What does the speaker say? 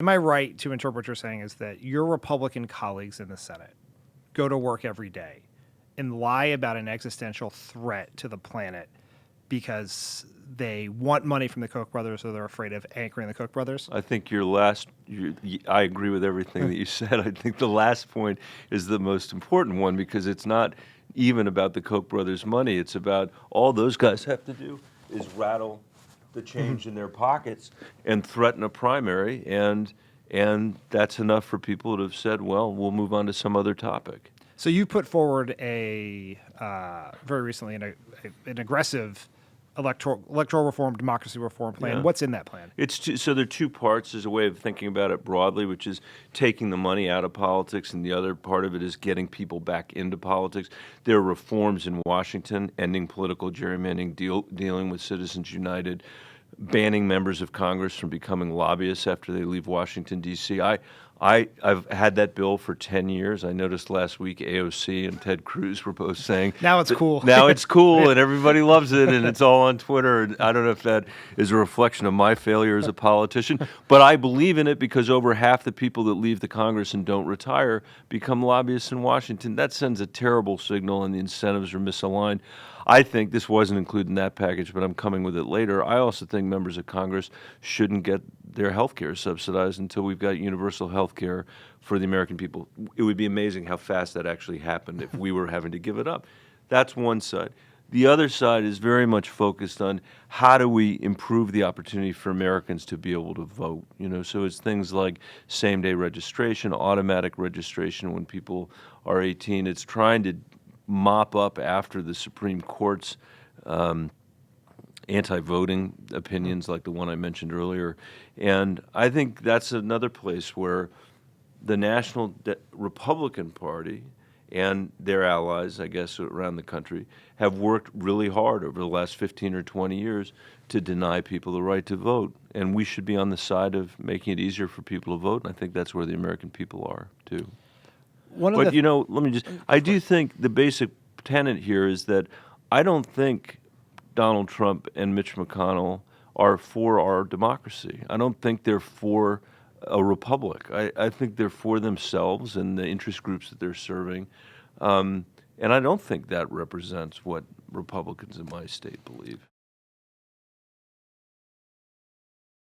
Am I right to interpret what you're saying is that your Republican colleagues in the Senate go to work every day and lie about an existential threat to the planet because they want money from the Koch brothers or they're afraid of anchoring the Koch brothers? I think I agree with everything that you said. I think the last point is the most important one because it's not even about the Koch brothers' money. It's about all those guys have to do is rattle the change in their pockets and threaten a primary, and that's enough for people to have said, well, we'll move on to some other topic. So you put forward very recently an aggressive electoral reform, democracy reform plan. Yeah. What's in that plan? So there are two parts. There's a way of thinking about it broadly, which is taking the money out of politics, and the other part of it is getting people back into politics. There are reforms in Washington, ending political gerrymandering, dealing with Citizens United, banning members of Congress from becoming lobbyists after they leave Washington, D.C. I've had that bill for 10 years. I noticed last week AOC and Ted Cruz were both saying now it's cool. Now it's cool and everybody loves it and it's all on Twitter. And I don't know if that is a reflection of my failure as a politician, but I believe in it because over half the people that leave the Congress and don't retire become lobbyists in Washington. That sends a terrible signal and the incentives are misaligned. I think this wasn't included in that package, but I'm coming with it later. I also think members of Congress shouldn't get their health care subsidized until we've got universal health care for the American people. It would be amazing how fast that actually happened if we were having to give it up. That's one side. The other side is very much focused on how do we improve the opportunity for Americans to be able to vote. So it's things like same-day registration, automatic registration when people are 18. It's trying to mop up after the Supreme Court's anti-voting opinions like the one I mentioned earlier. And I think that's another place where the National Republican Party and their allies, I guess, around the country, have worked really hard over the last 15 or 20 years to deny people the right to vote. And we should be on the side of making it easier for people to vote, and I think that's where the American people are, too. I do think the basic tenet here is that I don't think Donald Trump and Mitch McConnell are for our democracy. I don't think they're for a republic. I think they're for themselves and the interest groups that they're serving. And I don't think that represents what Republicans in my state believe.